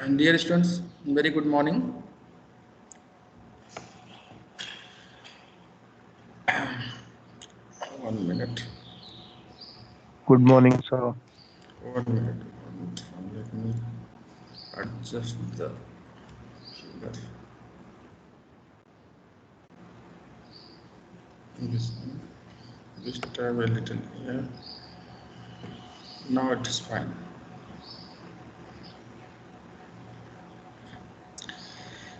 And dear students, very good morning. One minute. Good morning, sir. One minute. Let me adjust the keyboard. This time a little here. Now it is fine.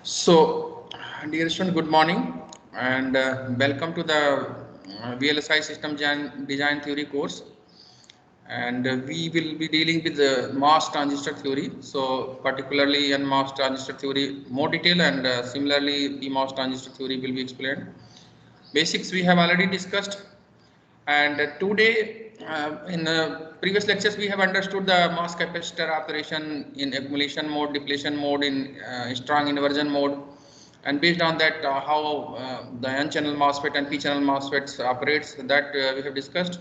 So, dear student, good morning and welcome to the VLSI System Design Theory course. And we will be dealing with the MOS transistor theory. So, particularly in MOS transistor theory, more detail, and similarly, PMOS transistor theory will be explained. Basics we have already discussed, and today in previous lectures we have understood the MOS capacitor operation in accumulation mode, depletion mode, in strong inversion mode, and based on that how the N channel MOSFET and P channel MOSFETs operates, that we have discussed.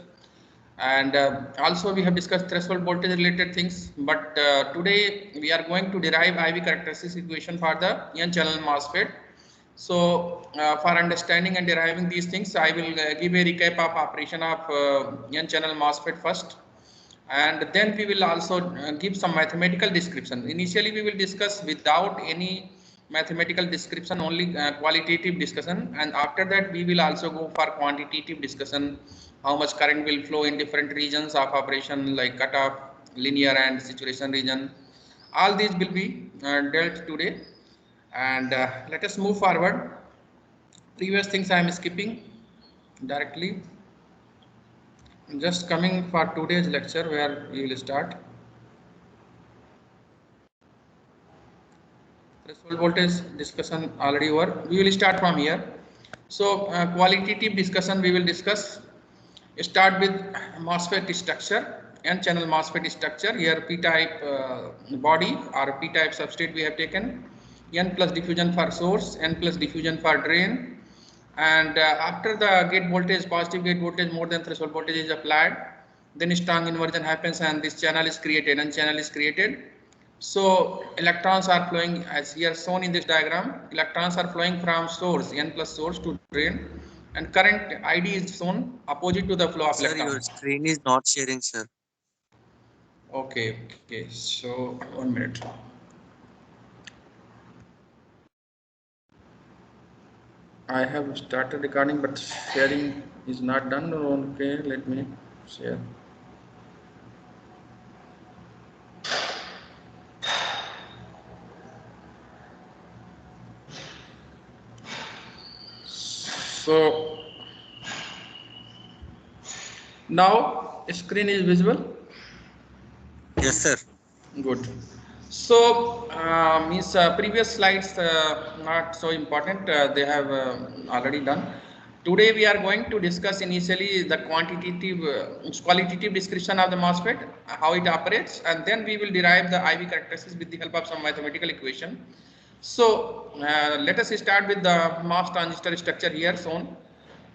And also we have discussed threshold voltage related things, but today we are going to derive IV characteristics equation for the N channel MOSFET. So for understanding and deriving these things, I will give a recap of operation of N channel MOSFET first, and then we will also give some mathematical description. Initially we will discuss without any mathematical description, only qualitative discussion, and after that we will also go for quantitative discussion, how much current will flow in different regions of operation like cutoff, linear and saturation region. All these will be dealt today, and let us move forward. Previous things I am skipping directly, just coming for today's lecture where we will start. Threshold voltage discussion already over. We will start from here. So qualitative discussion we will discuss. Start with MOSFET structure, N channel MOSFET structure. Here P-type body or P-type substrate we have taken. N plus diffusion for source, N plus diffusion for drain. And after the gate voltage, positive gate voltage more than threshold voltage is applied, then strong inversion happens and this channel is created, N channel is created. So electrons are flowing, as here shown in this diagram, electrons are flowing from source, N plus source, to drain, and current ID is shown opposite to the flow of Sir, electron. your screen is not sharing, sir. Okay, so 1 minute. I have started recording, but sharing is not done. Okay, let me share. So now screen is visible. Yes, sir. Good. So means previous slides not so important. They have already done. Today we are going to discuss initially the qualitative description of the MOSFET, how it operates, and then we will derive the IV characteristics with the help of some mathematical equation. So let us start with the MOS transistor structure here shown.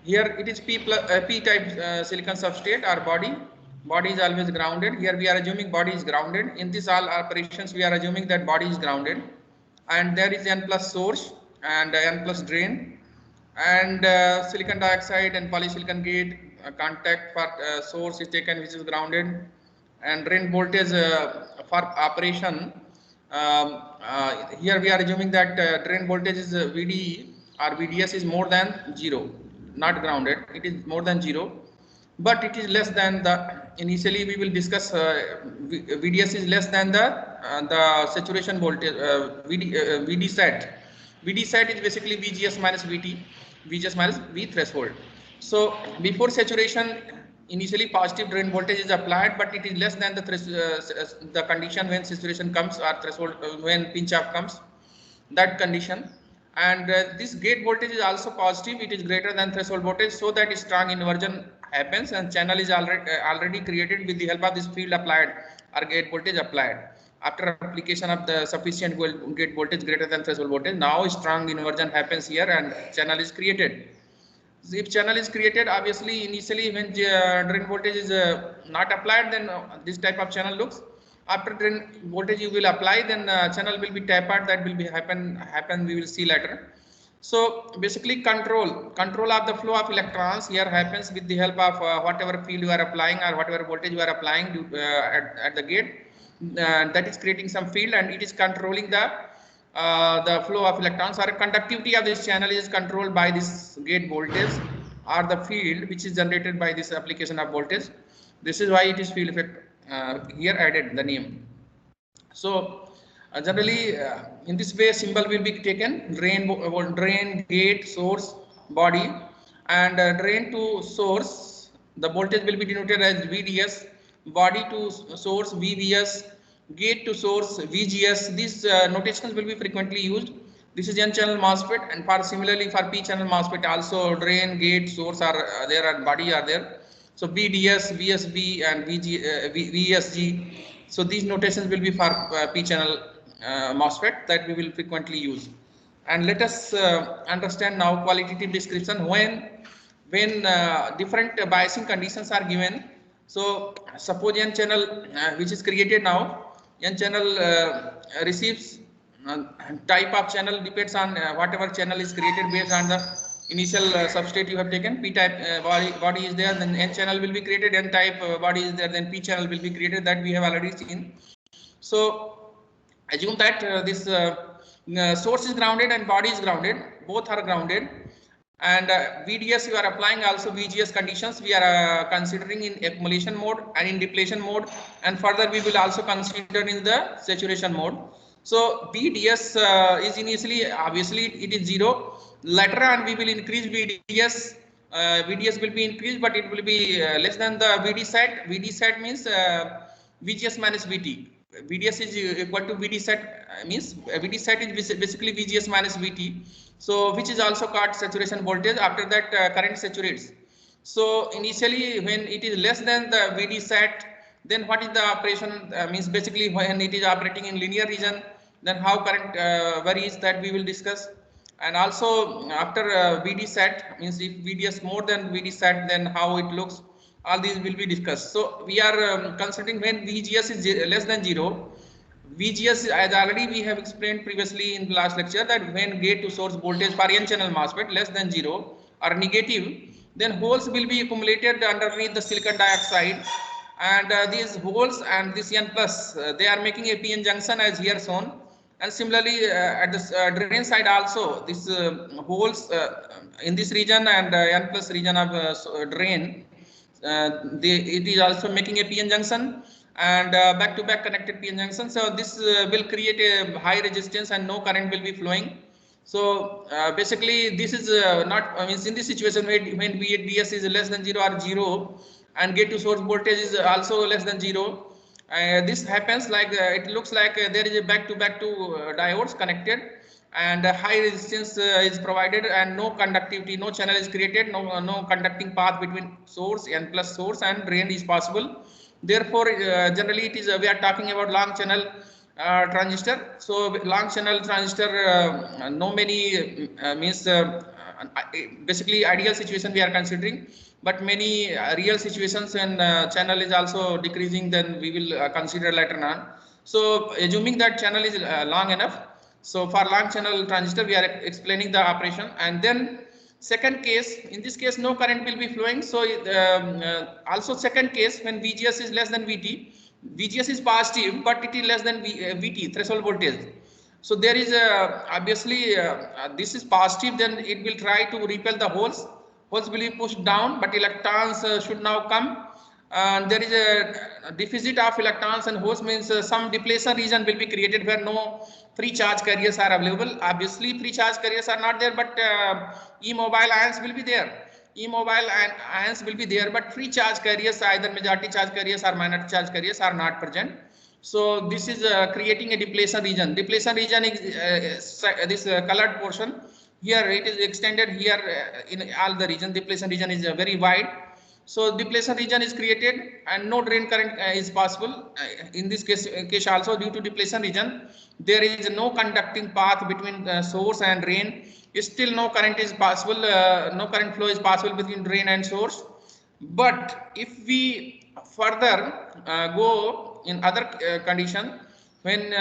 Here it is P-type silicon substrate or body. Body is always grounded. Here we are assuming body is grounded. In this all operations we are assuming that body is grounded, and there is N plus source and N plus drain, and silicon dioxide and polysilicon gate contact for source is taken, which is grounded, and drain voltage for operation. Here we are assuming that drain voltage is VDE or VDS is more than 0, not grounded. It is more than 0, but it is less than the, initially we will discuss VDS is less than the saturation voltage, VD set. VD set is basically VGS minus VT, VGS minus V threshold. So before saturation, initially positive drain voltage is applied, but it is less than the condition when saturation comes, or threshold when pinch off comes, that condition. And this gate voltage is also positive, it is greater than threshold voltage, so that strong inversion happens and channel is already created with the help of this field applied or gate voltage applied. After application of the sufficient gate voltage greater than threshold voltage, now strong inversion happens here and channel is created. If channel is created, obviously initially when drain voltage is not applied, then this type of channel looks. After drain voltage you will apply, then channel will be tapered. That will be happen. We will see later. So basically control of the flow of electrons here happens with the help of whatever field you are applying or whatever voltage you are applying at the gate. That is creating some field, and it is controlling the flow of electrons, or conductivity of this channel is controlled by this gate voltage or the field which is generated by this application of voltage. This is why it is field effect here added the name. So generally in this way symbol will be taken: drain, gate, source, body, and drain to source the voltage will be denoted as VDS, body to source VBS, gate to source VGS. These notations will be frequently used. This is N channel MOSFET, and for similarly for P channel MOSFET also drain, gate, source are there, and body are there. So VDS, VSB, and VSG. So these notations will be for P channel MOSFET that we will frequently use. And let us understand now qualitative description when different biasing conditions are given. So suppose N channel which is created now, N channel receives type of channel depends on whatever channel is created based on the initial substrate you have taken. P type body is there, then N channel will be created, N type body is there, then P channel will be created. That we have already seen. So assume that this source is grounded and body is grounded, both are grounded, and VDS you are applying also VGS conditions we are considering in accumulation mode and in depletion mode, and further we will also consider in the saturation mode. So VDS is initially obviously it is 0. Later on we will increase VDS. VDS will be increased, but it will be less than the VD set. VD set means VGS minus VT. VDS is equal to VD set, means VD set is basically VGS minus VT. So which is also called saturation voltage. After that current saturates. So initially when it is less than the VD set, then what is the operation means basically when it is operating in linear region, then how current varies, that we will discuss. And also after VD set, means if VDS more than VD set, then how it looks, all these will be discussed. So we are considering when VGS is less than 0. VGS, as already we have explained previously in the last lecture, that when gate to source voltage for N channel MOSFET less than 0 or negative, then holes will be accumulated underneath the silicon dioxide, and these holes and this N plus they are making a PN junction as here shown. And similarly at the drain side also, this holes in this region and N plus region of drain, it is also making a PN junction, and back to back connected PN junction. So this will create a high resistance and no current will be flowing. So basically this is not, means in this situation when VDS is less than 0 or 0 and gate to source voltage is also less than 0, this happens like it looks like there is a back to diodes connected, and high resistance is provided, and no conductivity, no channel is created, no conducting path between source N plus source and drain is possible. Therefore generally it is we are talking about long channel transistor. So long channel transistor, no many means basically ideal situation we are considering, but many real situations when channel is also decreasing, then we will consider later on. So assuming that channel is long enough, so for long channel transistor we are explaining the operation. And then second case, in this case no current will be flowing. So also second case, when VGS is less than VT, VGS is positive but it is less than VT, threshold voltage. So there is obviously this is positive, then it will try to repel the holes. Holes will be pushed down, but electrons should now come. There is a deficit of electrons and holes, means some depletion region will be created where no free charge carriers are available. Obviously free charge carriers are not there, but immobile ions will be there. Immobile ions will be there, but free charge carriers, either majority charge carriers or minority charge carriers, are not present. So this is creating a depletion region. Depletion region is this colored portion. Here it is extended here in all the region. Depletion region is very wide. So depletion region is created and no drain current is possible. In this case also, due to depletion region, there is no conducting path between source and drain. Still no current is possible, no current flow is possible between drain and source. But if we further go in other condition, when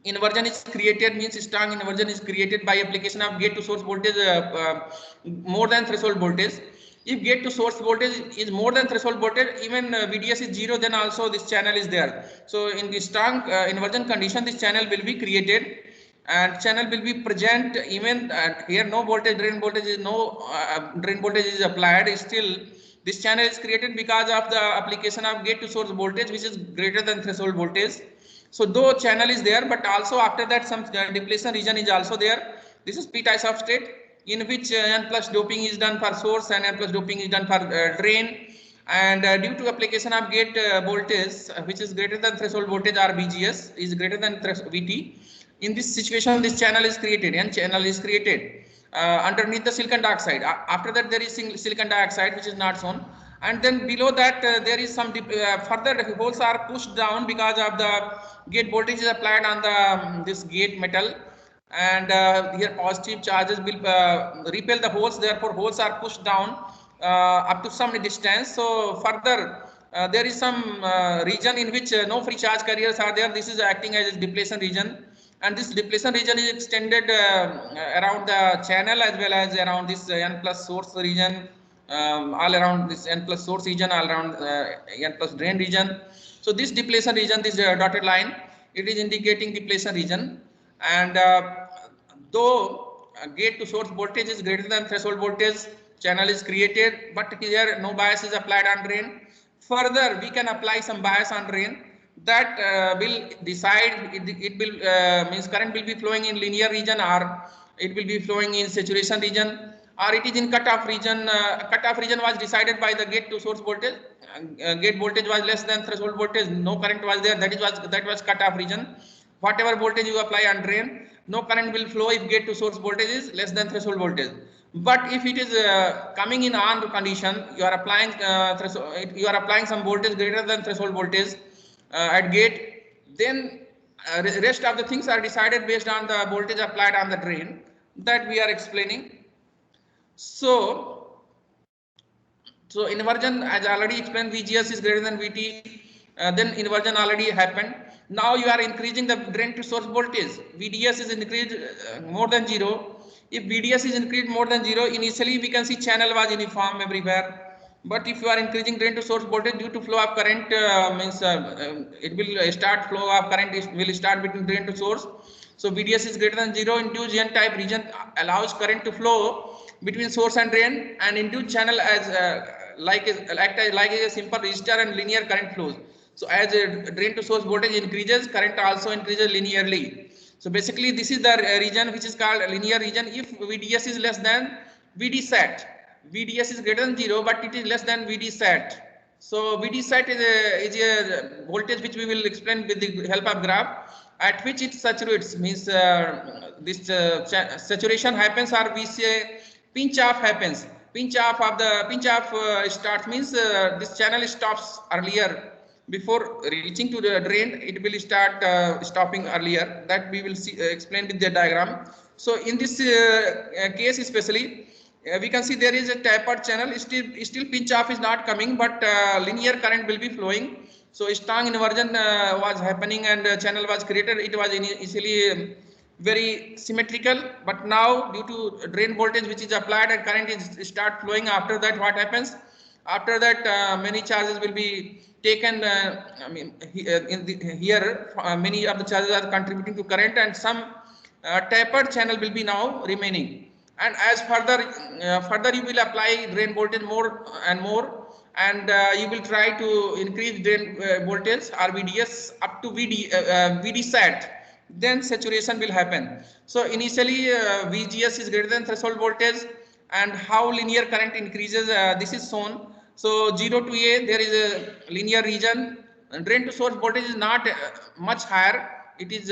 inversion is created, means strong inversion is created by application of gate to source voltage more than threshold voltage. If gate to source voltage is more than threshold voltage, even VDS is 0, then also this channel is there. So in the strong inversion condition, this channel will be created and channel will be present. Even here no voltage, drain voltage is drain voltage is applied, still this channel is created because of the application of gate to source voltage, which is greater than threshold voltage. So though channel is there, but also after that some depletion region is also there. This is p-type substrate, in which N plus doping is done for source and N plus doping is done for drain. And due to application of gate voltage, which is greater than threshold voltage, or VGS is greater than VT, in this situation this channel is created, N channel is created underneath the silicon dioxide. After that there is silicon dioxide, which is not shown. And then below that there is some further holes are pushed down because of the gate voltage is applied on the this gate metal, and here positive charges will repel the holes, therefore holes are pushed down up to some distance. So further there is some region in which no free charge carriers are there. This is acting as a depletion region, and this depletion region is extended around the channel as well as around this N plus source region, all around this N plus source region, all around N plus drain region. So this depletion region, this dotted line, it is indicating depletion region. And though gate to source voltage is greater than threshold voltage, channel is created, but here no bias is applied on drain. Further we can apply some bias on drain, that will decide it will means current will be flowing in linear region, or it will be flowing in saturation region, or it is in cutoff region. Cutoff region was decided by the gate to source voltage. Gate voltage was less than threshold voltage, no current was there, that was cutoff region. Whatever voltage you apply on drain, no current will flow if gate to source voltage is less than threshold voltage. But if it is coming in on condition, you are applying some voltage greater than threshold voltage at gate, then rest of the things are decided based on the voltage applied on the drain, that we are explaining. So inversion, as already explained, VGS is greater than VT, then inversion already happened. Now you are increasing the drain to source voltage. VDS is increased more than 0. If VDS is increased more than 0, initially we can see channel was uniform everywhere. But if you are increasing drain to source voltage due to flow of current, it will start flow of current will start between drain to source. So VDS is greater than 0, induced N-type region allows current to flow between source and drain, and induced channel as like a simple resistor, and linear current flows. So as drain to source voltage increases, current also increases linearly. So basically this is the region which is called linear region. If VDS is less than VD sat, VDS is greater than 0, but it is less than VD sat. So VD sat is a voltage which we will explain with the help of graph, at which it saturates, means this saturation happens, or we say pinch off happens. Pinch off starts, means this channel stops earlier. Before reaching to the drain, it will start stopping earlier. That we will see explain with the diagram. So in this case especially, we can see there is a tapered channel. Still pinch off is not coming, but linear current will be flowing. So strong inversion was happening, and channel was created. It was initially very symmetrical, but now due to drain voltage which is applied and current is start flowing, after that what happens? After that many charges will be taken, here many of the charges are contributing to current, and some tapered channel will be now remaining. And as further you will apply drain voltage more and more, and you will try to increase drain voltage or VDS up to VD sat, then saturation will happen. So initially VGS is greater than threshold voltage, and how linear current increases, this is shown. So 0 to A, there is a linear region, and drain to source voltage is not much higher. It is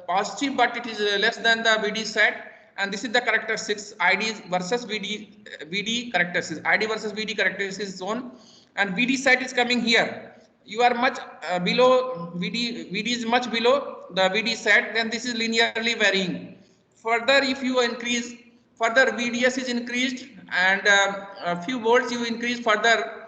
positive, but it is less than the VD sat. And this is the characteristics, ID versus VD characteristics. ID versus VD characteristics is shown, and VD sat is coming here. You are much below VD is much below the VD sat, then this is linearly varying. Further, if you increase, further VDS is increased, and a few volts you increase further,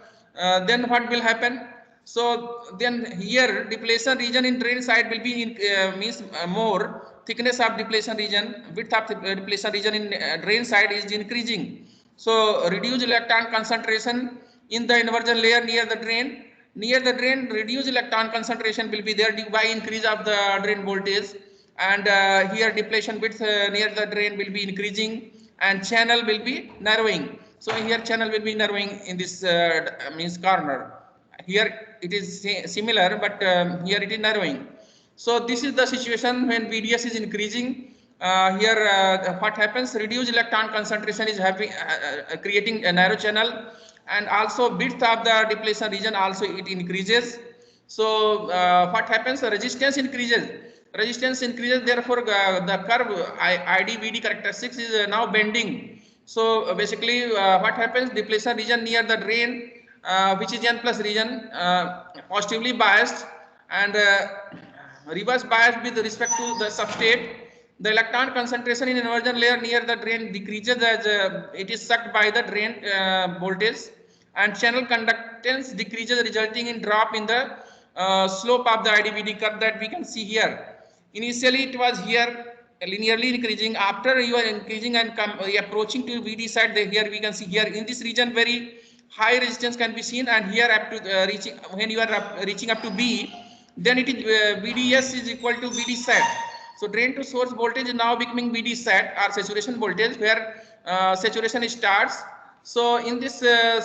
then what will happen? So then here depletion region in drain side will be means more thickness of depletion region, width of depletion region in drain side is increasing. So reduce electron concentration in the inversion layer near the drain. Near the drain, reduced electron concentration will be there due by increase of the drain voltage, and here depletion width near the drain will be increasing and channel will be narrowing. So here channel will be narrowing in this means corner. Here it is similar, but here it is narrowing. So this is the situation when VDS is increasing. Here what happens, reduced electron concentration is having creating a narrow channel, and also width of the depletion region also it increases. So what happens, resistance increases. Resistance increases, therefore the curve IDVD characteristics is now bending. So basically what happens, depletion region near the drain which is N plus region positively biased, and reverse bias with respect to the substrate. The electron concentration in inversion layer near the drain decreases as it is sucked by the drain voltage, and channel conductance decreases, resulting in drop in the slope of the IDVD curve that we can see here. Initially it was here linearly increasing. After you are increasing and approaching to VD side, here we can see here in this region very high resistance can be seen, and here up to reaching, when you are reaching up to B, then it is VDS is equal to VD set. So drain to source voltage is now becoming VD set or saturation voltage, where saturation starts. So in this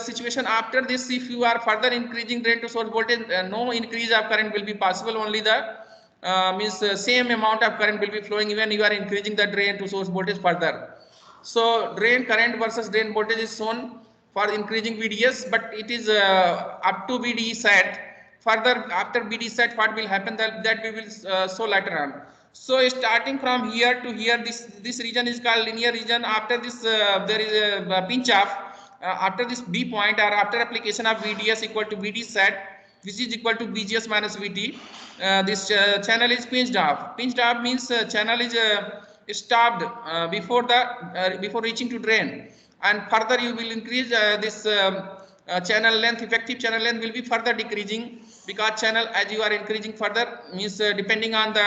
situation, after this, if you are further increasing drain to source voltage, no increase of current will be possible. Only the same amount of current will be flowing even you are increasing the drain to source voltage further. So drain current versus drain voltage is shown for increasing VDS, but it is up to VD set. Further after VD set, what will happen, that we will show later on. So starting from here to here, this region is called linear region. After this there is a pinch off. After this B point, or after application of VDS equal to VD set, which is equal to VGS minus VT, this channel is pinched off. Pinched off means channel is stopped before reaching to drain, and further you will increase this channel length. Effective channel length will be further decreasing, because channel, as you are increasing further, means depending on the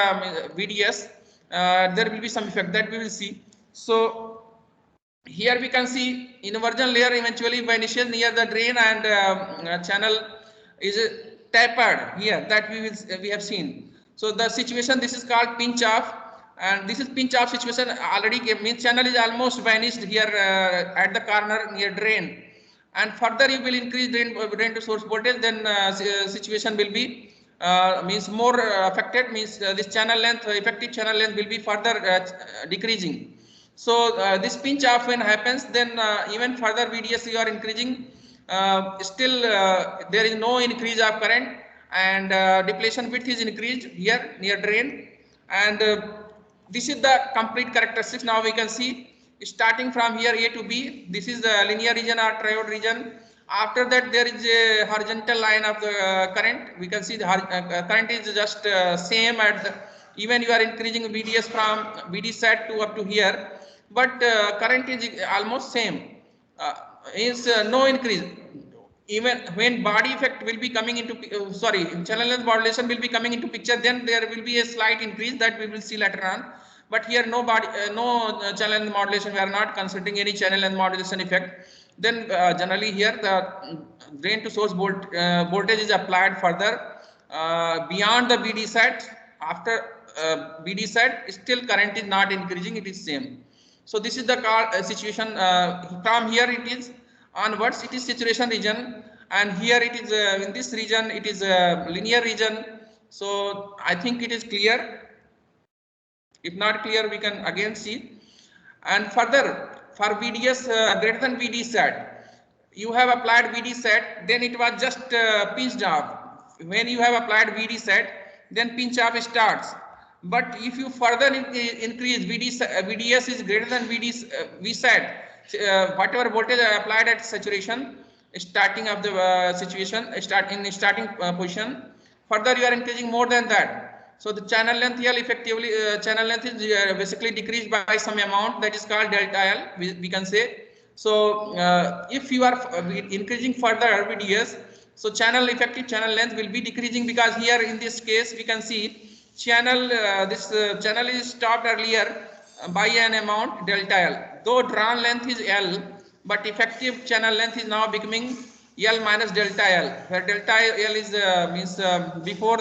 VDS, there will be some effect that we will see. So here we can see inversion layer eventually vanishes near the drain, and channel is tapered here, that we have seen. So the situation, this is called pinch off, and this is pinch off situation already means channel is almost vanished here at the corner near drain, and further you will increase drain to source voltage, then situation will be means more affected, means this channel length, effective channel length will be further decreasing. So this pinch off when happens, then even further VDS you are increasing, still there is no increase of current, and depletion width is increased here near drain, and this is the complete characteristics. Now we can see starting from here A to B, this is the linear region or triode region. After that there is a horizontal line of the current. We can see the current is just same at the, even you are increasing VDS from VD set to up to here, but current is almost same, is no increase. Even when body effect will be coming into channel length modulation will be coming into picture, then there will be a slight increase that we will see later on. But here no channel length modulation, we are not considering any channel length modulation effect. Then generally here the drain to source voltage is applied further beyond the BD set. After BD set, still current is not increasing, it is same. So this is the situation. From here it is onwards, it is saturation region, and here it is in this region it is a linear region. So I think it is clear. If not clear, we can again see. And further, for VDS greater than VD set, you have applied VD set, then it was just pinched off. When you have applied VD set, then pinch off starts. But if you further increase VDS is greater than V set, whatever voltage applied at saturation, starting of the situation, starting position, further you are increasing more than that. So the channel length here effectively channel length is basically decreased by some amount, that is called delta L, we can say. So if you are increasing further VDS, So channel effective channel length will be decreasing, because here in this case we can see channel channel is stopped earlier by an amount delta L. Though drawn length is L, but effective channel length is now becoming L minus delta L, where delta L is means before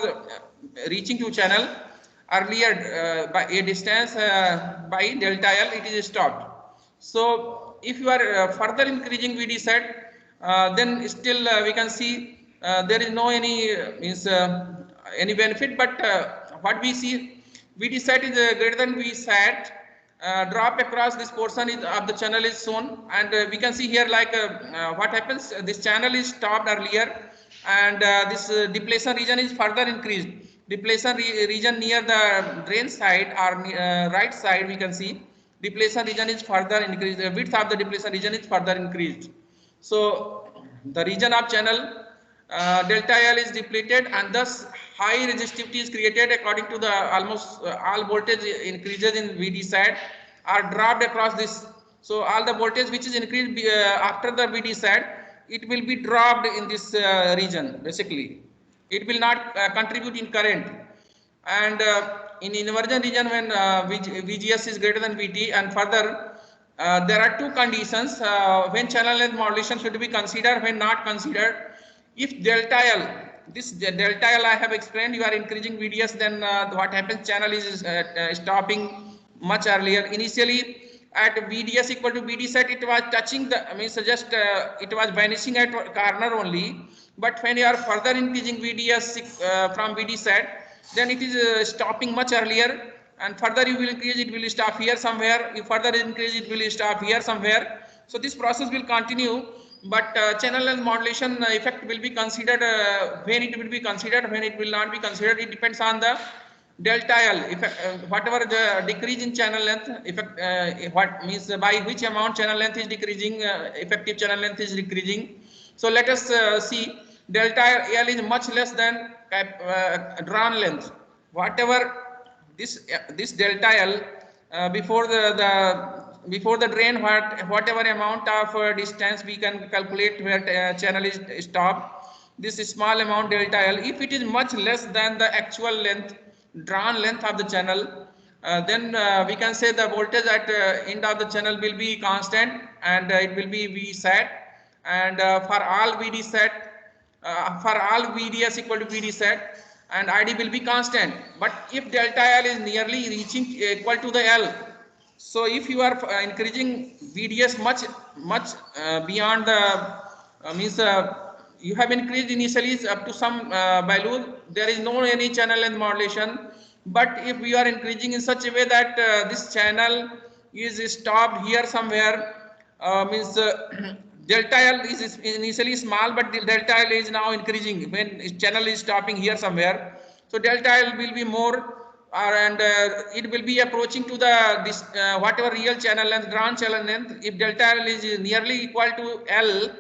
reaching to channel earlier by a distance by delta L, it is stopped. So if you are further increasing VD set, then still we can see there is no any means any benefit. But what we see, VD set is greater than V set. Drop across this portion of the channel is shown, and we can see here like what happens. This channel is stopped earlier, and this depletion region is further increased. Depletion region near the drain side or right side, we can see depletion region is further increased. The width of the depletion region is further increased. So the region of channel delta L is depleted, and thus high resistivity is created according to the almost all voltage increases in VD side are dropped across this. So all the voltage which is increased after the VD side, it will be dropped in this region. Basically, it will not contribute in current. And in inversion region, when VGS is greater than VT, and further there are two conditions when channel length modulation should be considered, when not considered. If delta L, this delta L I have explained, you are increasing VDS, then what happens, channel is stopping much earlier. Initially at VDS equal to VD set, it was touching the, I mean, just it was vanishing at corner only. But when you are further increasing VDS from VD set, then it is stopping much earlier, and further you will increase, it will stop here somewhere. You further increase, it will stop here somewhere. So this process will continue. But channel length modulation effect will be considered when it will be considered, when it will not be considered. It depends on the delta L effect, whatever the decrease in channel length effect, what means by which amount channel length is decreasing, effective channel length is decreasing. So let us see, delta L is much less than drawn length. Whatever this delta L before the drain, whatever amount of distance we can calculate where channel is stopped, this small amount delta L, if it is much less than the actual length, drawn length of the channel, then we can say the voltage at end of the channel will be constant, and it will be V set, and for all VD set, for all VDS equal to VD set, and ID will be constant. But if delta L is nearly reaching equal to the L, so if you are increasing VDS much beyond the means you have increased initially up to some value, there is no any channel length modulation. But if we are increasing in such a way that this channel is stopped here somewhere, means delta L is initially small, but the delta L is now increasing when channel is stopping here somewhere. So delta L will be more, and it will be approaching to the this whatever real channel length, drawn channel length. If delta L is nearly equal to L,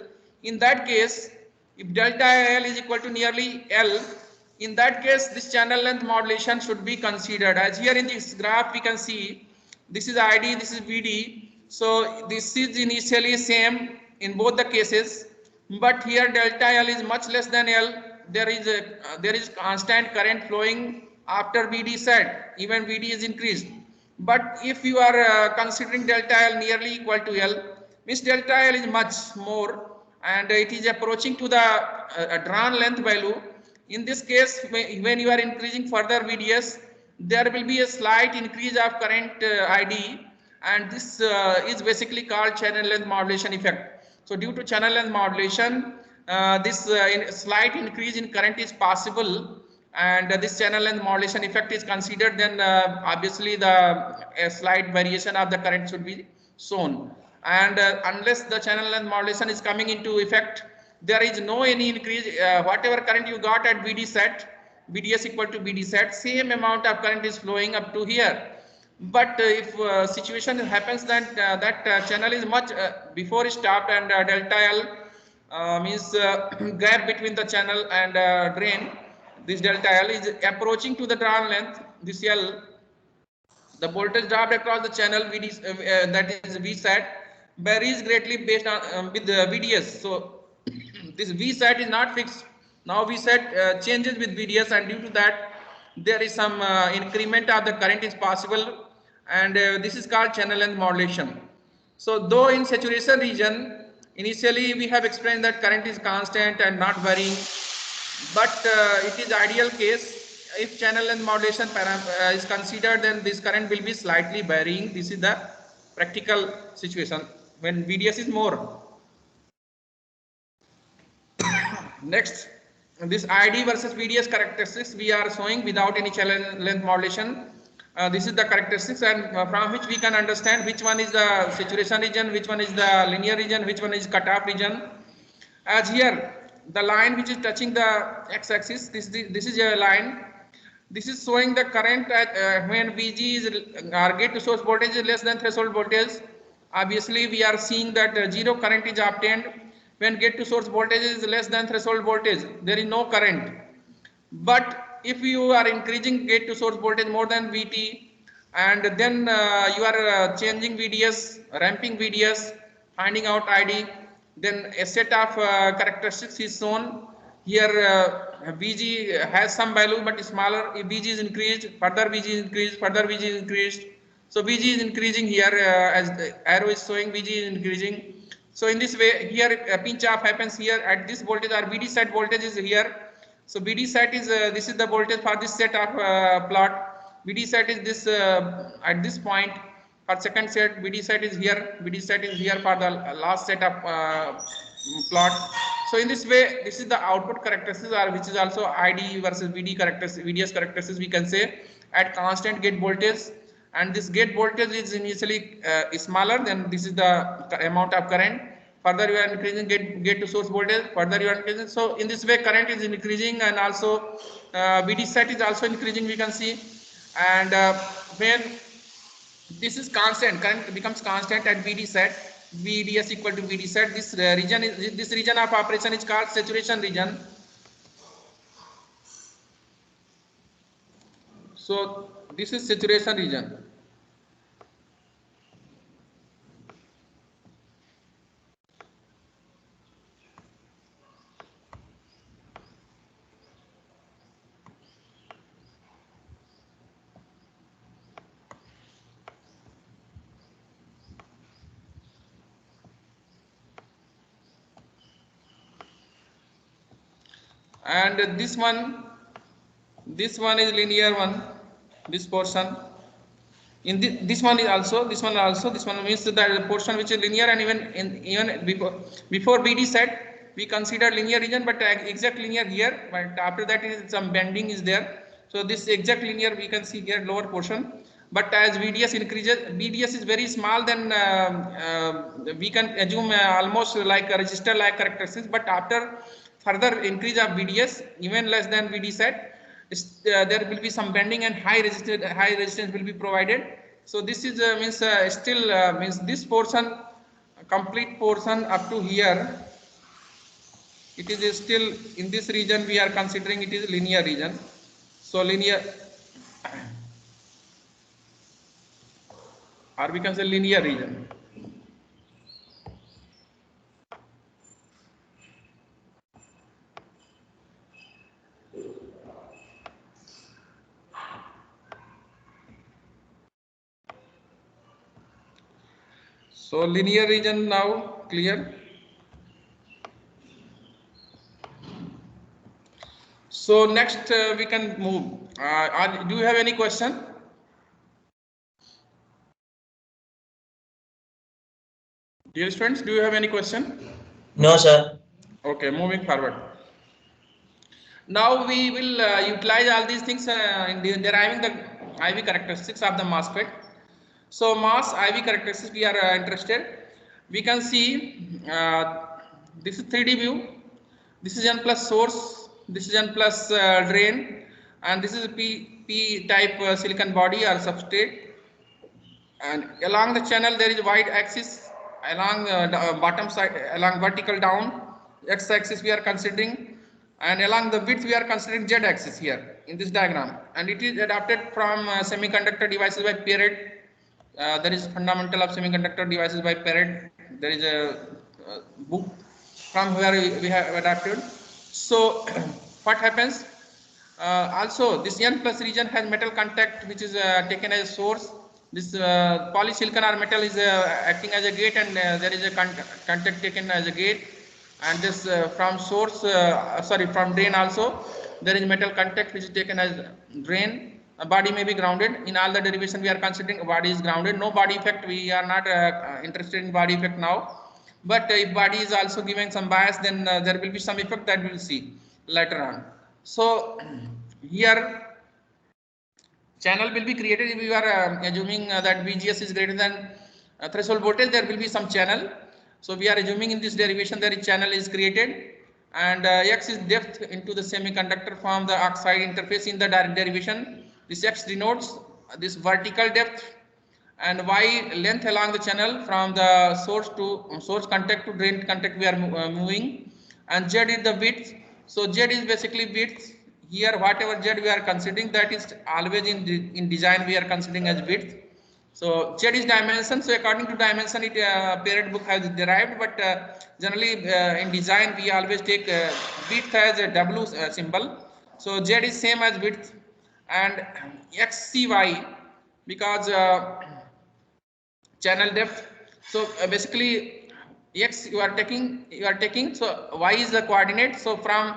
in that case, if delta L is equal to nearly L, in that case this channel length modulation should be considered. As here in this graph we can see, this is ID, this is VD. So this is initially same in both the cases, but here delta L is much less than L. There is constant current flowing after VD set, even VD is increased. But if you are considering delta L nearly equal to L, means delta L is much more, and it is approaching to the drawn length value. In this case, when you are increasing further VDS, there will be a slight increase of current ID, and this is basically called channel length modulation effect. So due to channel length modulation, this slight increase in current is possible, and this channel length modulation effect is considered. Then obviously the slight variation of the current should be shown, and unless the channel length modulation is coming into effect, there is no any increase. Whatever current you got at VD set, VDS equal to VD set, same amount of current is flowing up to here. But if situation happens that that channel is much before stopped, and delta L means gap between the channel and drain, this delta L is approaching to the drawn length, this L, the voltage dropped across the channel VD, that is V set, varies greatly based on with the VDS. So this VSAT is not fixed. Now VSAT changes with VDS, and due to that there is some increment of the current is possible, and this is called channel length modulation. So though in saturation region initially we have explained that current is constant and not varying, but it is ideal case if channel length modulation is considered, then this current will be slightly varying. This is the practical situation when VDS is more. Next, this ID versus VDS characteristics we are showing without any channel length modulation. This is the characteristics, and from which we can understand which one is the saturation region, which one is the linear region, which one is cutoff region. As here, the line which is touching the x-axis, this is a line. This is showing the current at, when VG is gate to source voltage is less than threshold voltage. Obviously, we are seeing that zero current is obtained when gate to source voltage is less than threshold voltage. There is no current. But if you are increasing gate to source voltage more than VT, and then you are changing VDS, ramping VDS, finding out ID, then a set of characteristics is shown. Here VG has some value but smaller. If VG is increased, further VG is increased, further VG is increased. So VG is increasing here, as the arrow is showing, VG is increasing. So in this way, here a pinch off happens here at this voltage, or VD set voltage is here. So VD set is this is the voltage for this set of plot. VD set is this at this point. For second set, VD set is here. VD set is here for the last set of plot. So in this way, this is the output characteristics, or which is also ID versus VD characteristics, VDS characteristics. We can say at constant gate voltage, and this gate voltage is initially smaller. Then this is the amount of current. Further you are increasing gate to source voltage, further you are increasing. So in this way current is increasing, and also VD set is also increasing, we can see. And when this is constant, current becomes constant at VD set, VDS equal to VD set. This region is, this region of operation is called saturation region. So this is saturation region. And this one is linear one, this portion. In this one is also, this one means that the portion which is linear, and even before VD set we consider linear region, but exact linear here, but after that is some bending is there. So this exact linear we can see here, lower portion. But as VDS increases, VDS is very small, then we can assume almost like a resistor like characteristics. But after further increase of VDS, even less than VD set, there will be some bending, and high resistance will be provided. So this is means still means this portion, complete portion up to here, it is still in this region we are considering it is linear region. So linear, or we can say linear region. So linear region now clear. So next we can move. Do you have any question? Dear students, do you have any question? No, sir. Okay, moving forward. Now we will utilize all these things in deriving the IV characteristics of the MOSFET. So MOS IV characteristics we are interested. We can see this is 3D view. This is N plus source. This is N plus drain, and this is P type silicon body or substrate. And along the channel there is Y axis, along the bottom side, along vertical down, X axis we are considering, and along the width we are considering Z axis here in this diagram. And it is adapted from semiconductor devices by Parrott. There is fundamental of semiconductor devices by Parrott. There is a book from where we have adapted. So what happens? Also, this N plus region has metal contact, which is taken as a source. This polysilicon or metal is acting as a gate, and there is a contact taken as a gate. And this from source, sorry, from drain also, there is metal contact which is taken as drain. A body may be grounded. In all the derivation, we are considering a body is grounded. No body effect. We are not interested in body effect now. But if body is also giving some bias, then there will be some effect that we will see later on. So here channel will be created if you are assuming that VGS is greater than threshold voltage, there will be some channel. So we are assuming in this derivation that a channel is created, and X is depth into the semiconductor from the oxide interface in the derivation. This X denotes this vertical depth, and Y length along the channel from the source to source contact to drain contact we are moving, and Z is the width. So Z is basically width. Here whatever Z we are considering, that is always in design we are considering as width. So Z is dimension. So according to dimension, it parent book has derived, but generally in design we always take width as a W symbol. So Z is same as width, and XCY because channel depth. So basically X you are taking, so Y is the coordinate. So from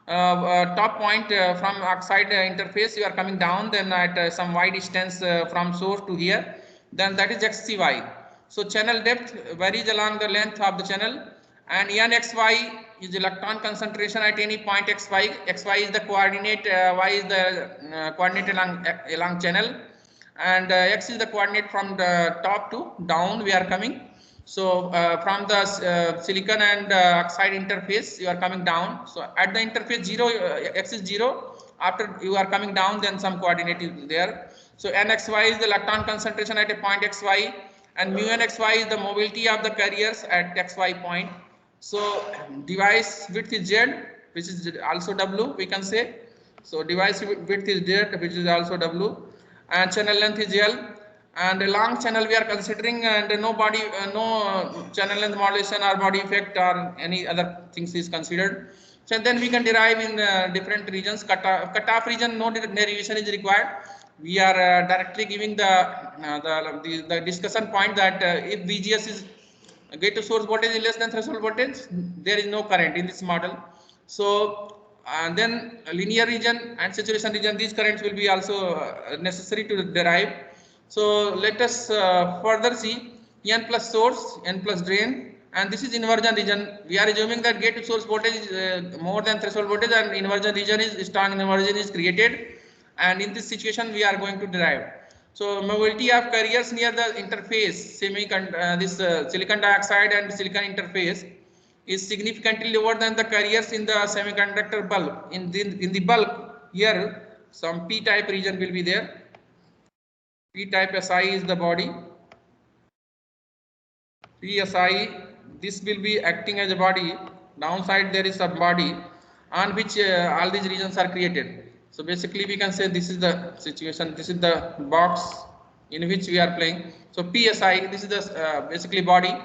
top point from oxide interface you are coming down, then at some Y distance from source to here, then that is XCY. So channel depth varies along the length of the channel, and NXY is electron concentration at any point XY. XY is the coordinate, Y is the coordinate along channel, and X is the coordinate from the top to down we are coming. So from the silicon and oxide interface you are coming down. So at the interface 0, X is 0. After you are coming down, then some coordinate is there. So NXY is the electron concentration at a point XY, and mu NXY is the mobility of the carriers at XY point. So device width is Z, which is also W we can say. So device width is Z, which is also W, and channel length is L. And a long channel we are considering, and no body, no channel length modulation or body effect or any other things is considered. So then we can derive in different regions. Cutoff region, no derivation is required. We are directly giving the discussion point that if VGS is gate to source voltage is less than threshold voltage, there is no current in this model. So and then linear region and saturation region, these currents will be also necessary to derive. So let us further see N plus source, N plus drain, and this is inversion region. We are assuming that gate to source voltage is more than threshold voltage, and inversion region is strong inversion is created, and in this situation we are going to derive. So mobility of carriers near the interface, silicon dioxide and silicon interface is significantly lower than the carriers in the semiconductor bulk. In the bulk here, some p-type region will be there. P-type Si is the body. PSI, this will be acting as a body. Downside there is a body on which all these regions are created. So basically we can say this is the situation. This is the box in which we are playing. So PSI, this is the basically body.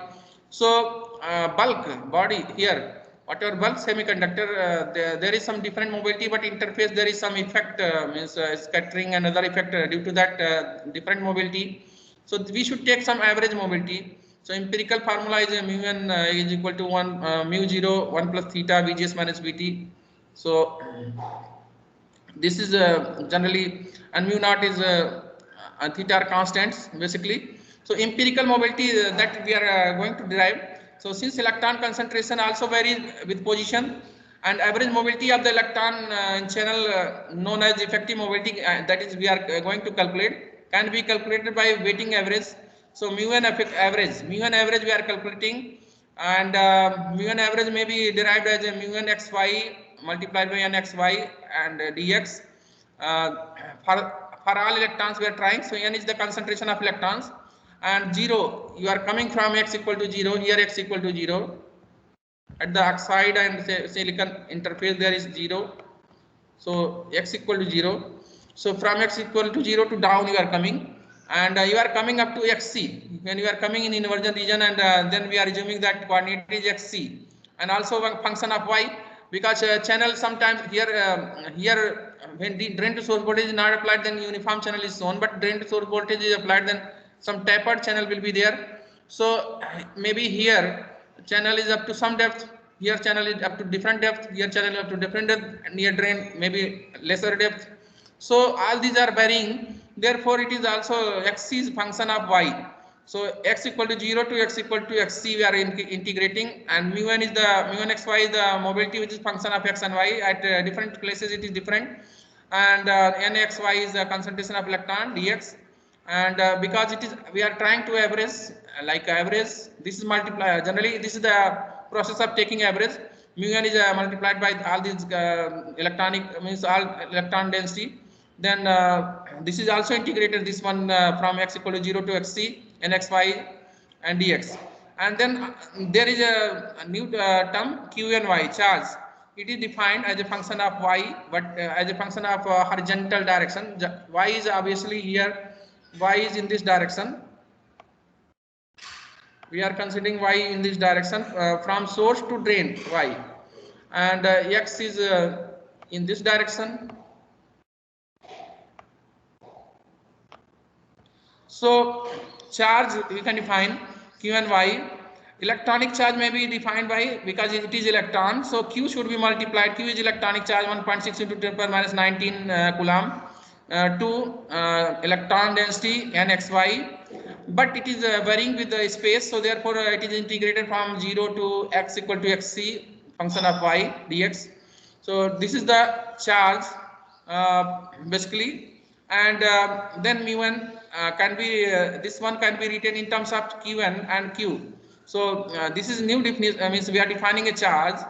So bulk body here. Whatever bulk semiconductor, there is some different mobility, but interface there is some effect, means scattering and other effect due to that different mobility. So we should take some average mobility. So empirical formula is mu n is equal to 1 mu 0 1 plus theta VGS minus VT. So this is generally, and mu naught is theta are constants basically. So empirical mobility that we are going to derive. So since electron concentration also varies with position, and average mobility of the electron in channel known as effective mobility, that is we are going to calculate, can be calculated by weighting average. So mu n average we are calculating, and mu n average may be derived as a mu n xy multiplied by n xy and dx. For all electrons we are trying. So n is the concentration of electrons, and 0 you are coming from x equal to 0, here x equal to 0. At the oxide and silicon interface there is 0. So x equal to 0. So from x equal to 0 to down you are coming, and you are coming up to xc when you are coming in inversion region, and then we are assuming that coordinate is xc. and also one function of y, because channel sometimes here when the drain to source voltage is not applied, then uniform channel is shown, but drain to source voltage is applied, then some tapered channel will be there. So maybe here channel is up to some depth, here channel is up to different depth, here channel is up to different depth, near drain maybe lesser depth. So all these are varying, therefore it is also x is function of y. So x equal to 0 to x equal to xc we are integrating, and mu1 is the mu1 xy is the mobility which is function of x and y. At different places it is different, and nxy is the concentration of electron dx, and because it is we are trying to average, like average, this is multiply, generally this is the process of taking average. Mu1 is multiplied by all these electronic, means all electron density, then this is also integrated, this one from x equal to 0 to xc nxy and dx, and then there is a new term q and y, charge. It is defined as a function of y, but as a function of horizontal direction. Y is obviously here, y is in this direction, we are considering y in this direction, from source to drain y, and x is in this direction. So charge we can define q and y. Electronic charge may be defined by, because it is electron, so q should be multiplied. Q is electronic charge 1.6 into 10 power minus 19 coulomb to electron density nxy, but it is varying with the space, so therefore it is integrated from 0 to x equal to xc function of y dx. So this is the charge basically, and then mu1 can be this one can be written in terms of q1 and q. So this is new definition, means we are defining a charge.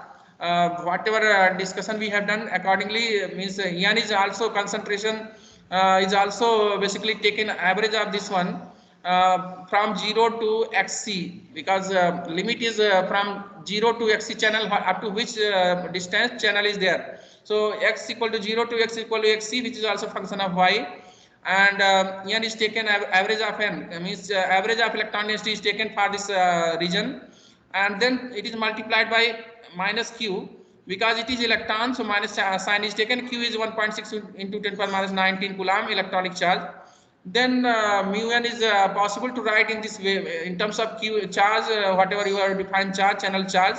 Whatever discussion we have done accordingly, means n is also concentration, is also basically taken average of this one from 0 to xc, because limit is from 0 to xc channel, up to which distance channel is there. So x equal to 0 to x equal to xc, which is also function of y, and n is taken average of n, means average of electron density is taken for this region, and then it is multiplied by minus q, because it is electron, so minus sign is taken. Q is 1.6 into 10 power minus 19 coulomb electronic charge. Then mu1 is possible to write in this way in terms of q charge, whatever you are defined charge, channel charge,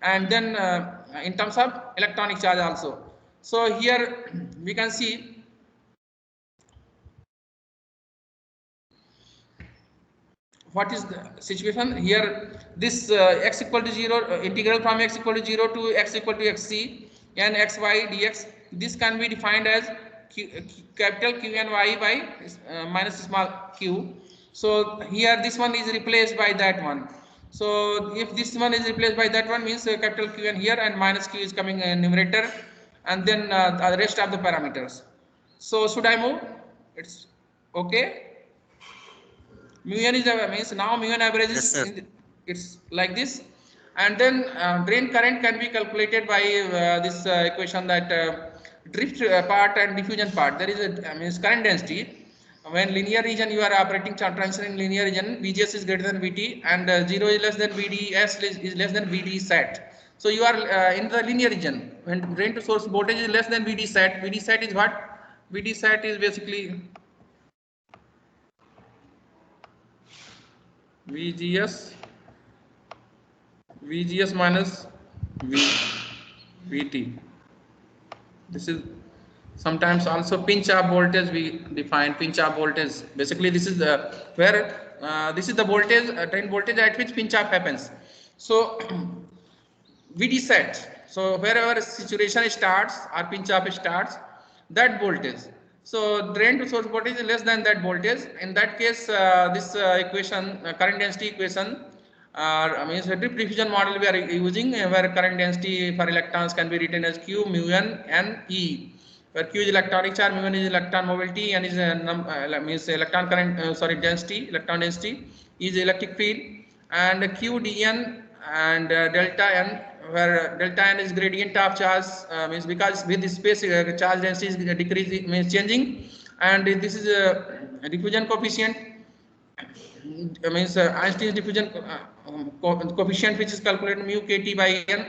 and then in terms of electronic charge also. So here we can see what is the situation here. This x equal to 0 integral from x equal to 0 to x equal to xc and xy dx, this can be defined as capital Q and y by minus small q. So here this one is replaced by that one. So if this one is replaced by that one, means capital Q and here, and minus q is coming in numerator, and then the rest of the parameters. So should I move? It's okay. Mu1 is means now mu1 average is it's like this, and then drain current can be calculated by this equation, that drift part and diffusion part. There is a means current density. When linear region you are operating transition in linear region, VGS is greater than VT, and 0 is less than VDS is less than VD set. So you are in the linear region when drain to source voltage is less than VD set. VD set is what? VD set is basically VGS minus VT. This is sometimes also pinch off voltage. We define pinch off voltage. Basically, this is the where this is the voltage, drain voltage at which pinch off happens. So VD set. So wherever saturation starts or pinch off starts, that voltage. So drain to source voltage is less than that voltage. In that case, this equation, current density equation, means a drift diffusion model we are using, where current density for electrons can be written as Q, mu1, and E, where Q is electronic charge, mu1 is electron mobility, and is means electron current, density, electron density, is electric field, and Q, dn, and delta n, where delta n is gradient of charge, means because with this space charge density is decreasing, means changing, and this is a diffusion coefficient. means Einstein's diffusion coefficient, which is calculated mu kt by n,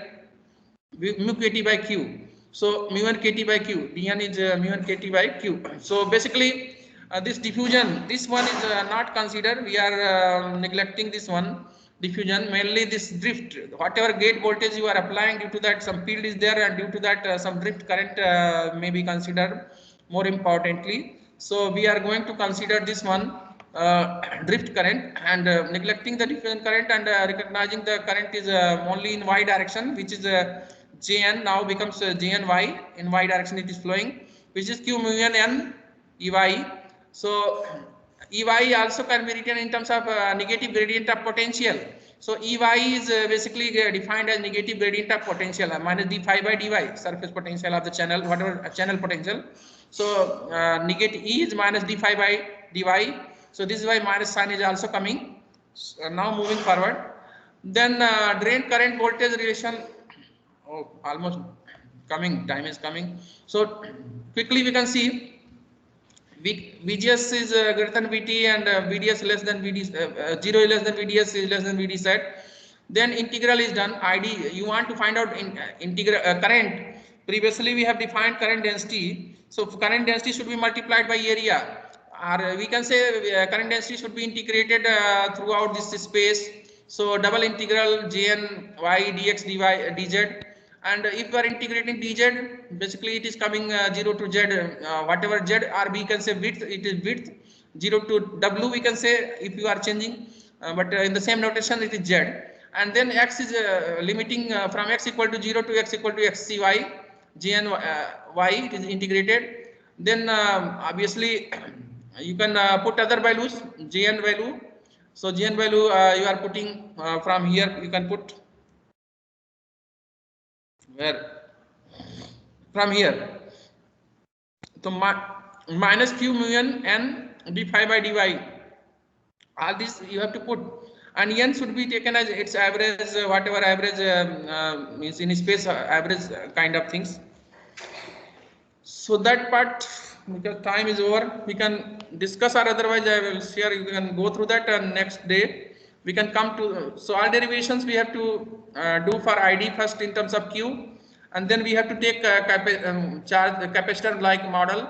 mu kt by q. So mu n kt by q, dn is mu n kt by q. So basically this diffusion, this one is not considered. We are neglecting this one diffusion, mainly this drift. Whatever gate voltage you are applying, due to that some field is there, and due to that some drift current may be considered more importantly. So we are going to consider this one drift current, and neglecting the diffusion current, and recognizing the current is only in y direction, which is Jn now becomes Jny. In y direction it is flowing, which is q mu n Ey. So Ey also can be written in terms of negative gradient of potential. So Ey is basically defined as negative gradient of potential, minus d phi by dy, surface potential of the channel, whatever channel potential. So negative E is minus d phi by dy. So this is why minus sign is also coming. So now moving forward, then drain current voltage relation. Oh, almost coming. Time is coming. So quickly we can see VGS is greater than VT, and VDS less than VD, 0 is less than VDS is less than VD set. Then integral is done. ID, you want to find out integral current. Previously we have defined current density. So current density should be multiplied by area, or we can say current density should be integrated throughout this space. So double integral Jn y dx dy dz. And if you are integrating dz, basically it is coming 0 to z, whatever z, or we can say width, it is width. 0 to w we can say if you are changing, but in the same notation it is z. And then x is limiting from x equal to 0 to x equal to xcy, gn y, it is integrated. Then obviously you can put other values, gn value. So gn value you are putting from here, you can put where from here. So minus q mu n d phi by dy, all this you have to put, and n should be taken as its average, whatever average means in space, average kind of things. So that part, because time is over, we can discuss, or otherwise I will share, you can go through that, and next day we can come to. So all derivations we have to do for ID first in terms of Q, and then we have to take charge capacitor like model,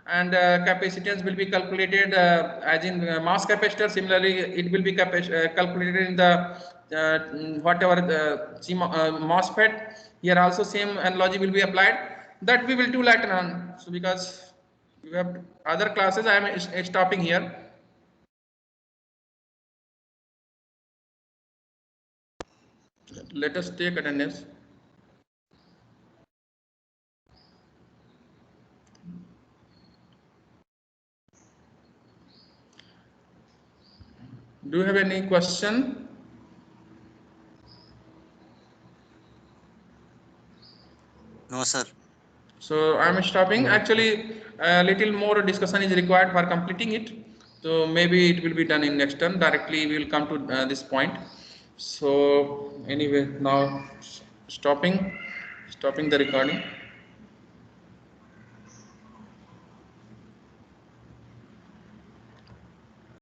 and capacitance will be calculated as in mass capacitor. Similarly, it will be calculated in the whatever the MOSFET. Here also same analogy will be applied. That we will do later on. So because you have other classes, I am stopping here. Let us take attendance. Do you have any question? No, sir. So I am stopping. Actually, a little more discussion is required for completing it. So maybe it will be done in next term. Directly we will come to this point. So anyway, now stopping the recording.